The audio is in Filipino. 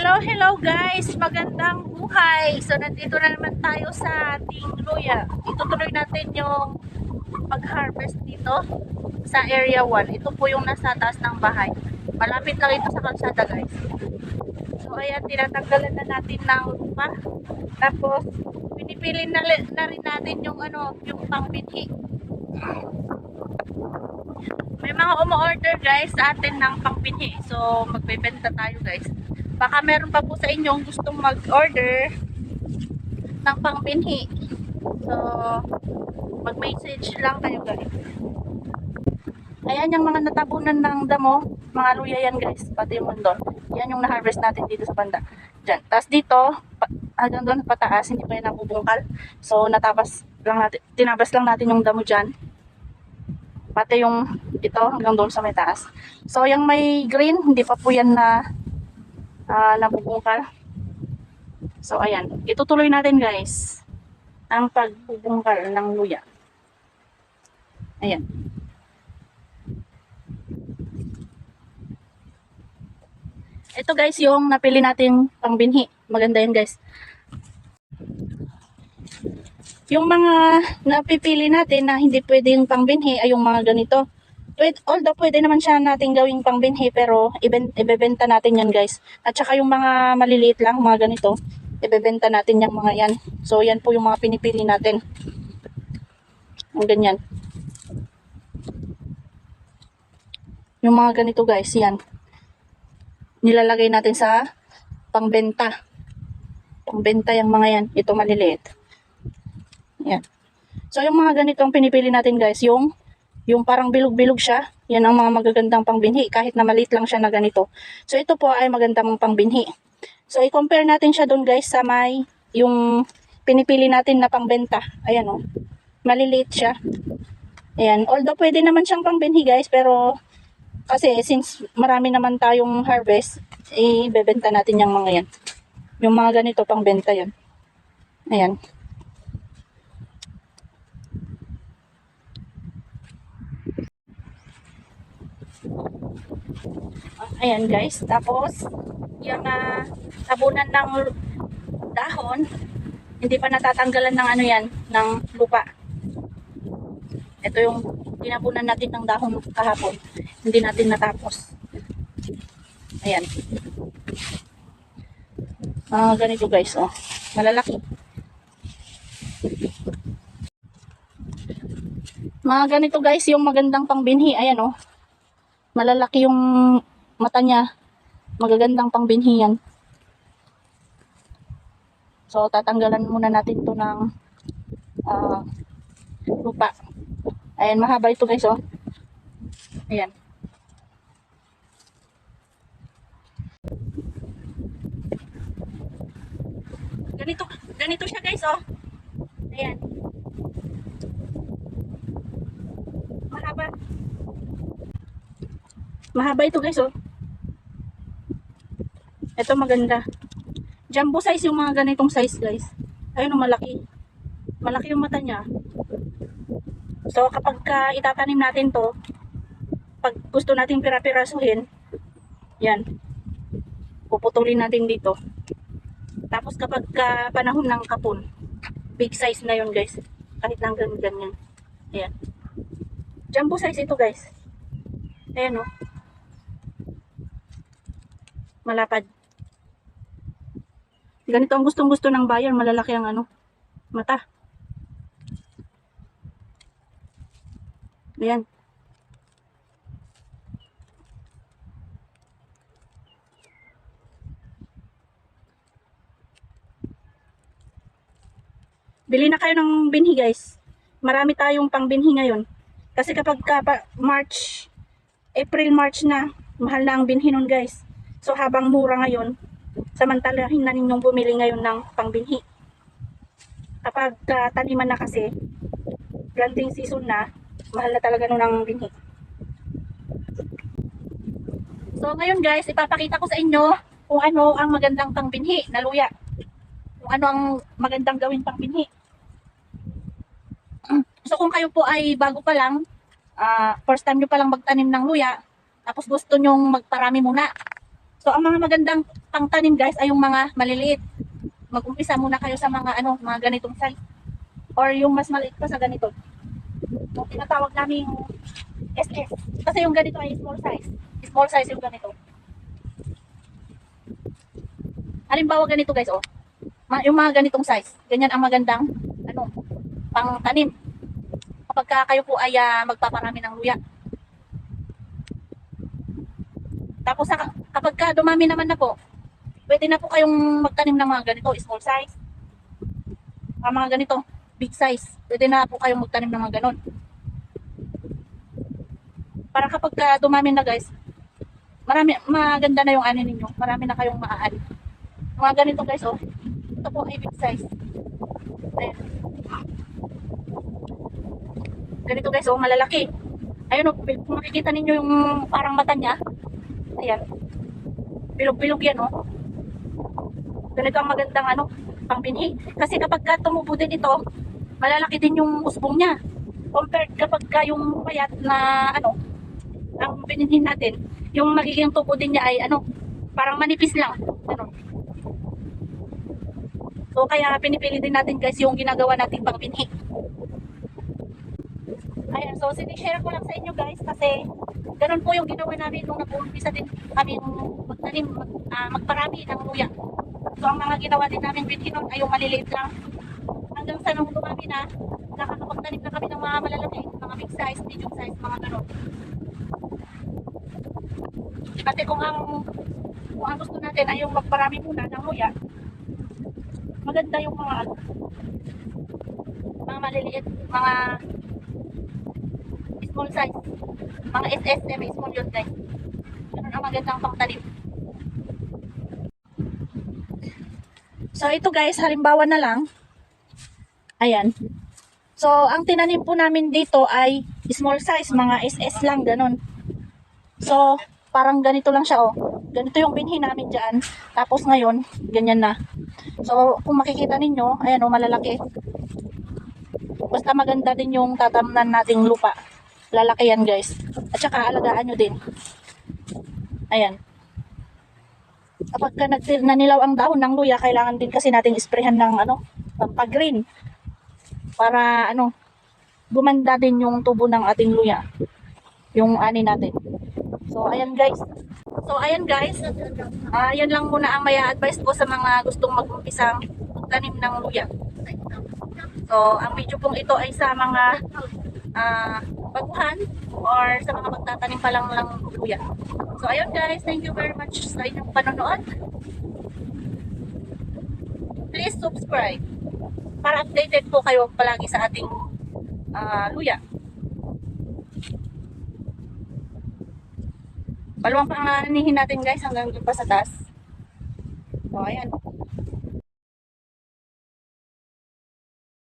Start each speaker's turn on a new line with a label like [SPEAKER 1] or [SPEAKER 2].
[SPEAKER 1] Hello, hello guys! Magandang buhay! So, nandito na naman tayo sa ating luya. Itutuloy natin yung pag-harvest dito sa Area 1. Ito po yung nasa taas ng bahay. Malapit lang ito sa kalsada guys. So, ayan, tinatanggalan na natin ng lupa. Tapos, pinipili na rin natin yung yung pangbinhi. May mga umu-order guys sa atin ng pangbinhi. So, magbebenta tayo guys. Baka meron pa po sa inyong gustong mag-order ng pangbinhi. So, mag-message lang kayo guys. Ayan yung mga natabunan ng damo, mga luya yan guys, pati yung mundo. Yan yung na-harvest natin dito sa banda. Diyan. Tapos dito, hanggang doon pataas, hindi pa yan nabubungkal. So, tinabas lang natin yung damo dyan. Pati yung ito hanggang doon sa may taas. So, yung may green, hindi pa po yan nabubungkal. So, ayan. Itutuloy natin guys ang pagbubungkal ng luya. Ayan. Ito guys yung napili natin pangbinhi. Maganda yan guys. Yung mga napipili natin na hindi pwedeng pangbinhi ay yung mga ganito. Although pwede naman siya natin gawing pangbinhi pero ibebenta natin yan guys. At saka yung mga maliliit lang, mga ganito, ibebenta natin yung mga yan. So yan po yung mga pinipili natin. Ang ganyan. Yung mga ganito guys, yan. Nilalagay natin sa pangbenta. Pangbenta yung mga yan. Ito maliliit. Yan. So yung mga ganitong pinipili natin guys, yung parang bilog-bilog siya, yan ang mga magagandang pangbinhi kahit na maliit lang siya na ganito. So ito po ay magandang pangbinhi. So i-compare natin siya doon guys sa may yung pinipili natin na pangbenta. Ayan oh. Maliliit siya. Ayan. Although pwede naman siyang pangbinhi guys, pero kasi since marami naman tayong harvest, ibebenta natin yung mga yan. Yung mga ganito pangbenta yan. Ayan. Ayan guys, tapos yung tabunan ng dahon, hindi pa natatanggalan ng yan, ng lupa. Ito yung tinabunan natin ng dahon kahapon, hindi natin natapos. Ayan. Ganito guys, oh. Malalaki. Mga ganito guys, yung magandang pangbinhi, ayan oh. Malalaki yung mata niya. Magagandang pangbinhi yan. So, tatanggalan muna natin to ng lupa. Ayan, mahaba ito guys, oh. Ayan. Ganito siya guys, oh. Ayan. Mahaba. Mahaba ito guys, oh. Ito maganda. Jumbo size yung mga ganitong size guys. Ayun, malaki. Malaki yung mata niya. So kapag itatanim natin to, pag gusto natin pira-pirasuhin, yan. Puputulin natin dito. Tapos kapag panahon ng kapon, big size na yun guys. Kahit lang ganyan. Ayan. Jumbo size ito guys. Ayan oh. Malapad. Ganito ang gustong-gusto ng buyer, malalaki ang mata. Ayan. Bili na kayo ng binhi guys. Marami tayong pang binhi ngayon. Kasi kapag April, March na, mahal na ang binhi nun guys. So habang mura ngayon, samantalahin na ninyong bumili ngayon ng pangbinhi. Kapag taniman na kasi, planting season na, mahal na talaga nun ang binhi. So ngayon guys, ipapakita ko sa inyo kung ano ang magandang pangbinhi na luya. Kung ano ang magandang gawin pangbinhi. So kung kayo po ay bago pa lang, first time nyo pa lang magtanim ng luya, tapos gusto nyong magparami muna. So ang mga magandang pangtanim guys ay yung mga maliliit. Mag-umpisa muna kayo sa mga mga ganitong size. Or yung mas maliit pa sa ganito. Yung tinatawag namin SS. Kasi yung ganito ay small size. Small size yung ganito. Halimbawa ganito guys, oh. Yung mga ganitong size. Ganyan ang magandang pangtanim. Kapag kayo po ay magpaparami ng luya. Tapos kapag dumami naman na po, pwede na po kayong magtanim ng mga ganito, small size. Mga ganito, big size. Pwede na po kayong magtanim ng mga ganon. Para kapag dumami na guys, maganda na yung ani ninyo. Marami na kayong maaani. Mga ganito guys, oh. Ito po ay big size. Ayan. Ganito guys, oh, malalaki. Ayun, oh, kung makikita ninyo yung parang mata niya. Ayan. Bilog-bilog yan, oh. Ganito ang magandang pangbinhi. Kasi kapag tumubo din ito, malalaki din yung usbong niya. Compared kapag yung payat na ang binhinhin natin, yung magiging tubo din niya ay parang manipis lang. So kaya pinipili din natin guys yung ginagawa nating pangbinhi. Ayan, so sinishare ko lang sa inyo guys kasi ganun po yung ginawa namin nung nag-uumpisa din kami magtanim, magparami ng luya. So ang mga ginawa din namin binhi nun ay yung maliliit lang. Hanggang sa nung dumami na, nakakapagtanim na kami ng mga malalaki, mga big size, medium size, mga ganun. Kasi kung ang gusto natin ay yung magparami muna ng luya, maganda yung mga maliliit, mga small size, mga SSM, small yun guys. Ganun ang magandang pangtanim. So ito guys, halimbawa na lang. Ayan. So ang tinanim po namin dito ay small size, mga SS lang, ganun. So parang ganito lang siya, oh. Ganito yung binhi namin dyan. Tapos ngayon, ganyan na. So kung makikita ninyo, ayan, oh, malalaki. Basta maganda din yung tatamnan nating lupa. Lalaki yan guys. At saka alagaan nyo din. Ayan. Kapag nanilaw ang dahon ng luya, kailangan din kasi nating isprehan ng pag-green. Para gumanda din yung tubo ng ating luya. Yung ani natin. So ayan guys. Yan lang muna ang may advice ko sa mga gustong mag-umpisang tanim ng luya. So ang video pong ito ay sa mga baguhan or sa mga magtatanim pa lang ng luya. So ayun guys, thank you very much sa inyong panonood. Please subscribe para updated po kayo palagi sa ating luya. Paluwang pang anihin natin guys hanggang pa sa taas. So ayan.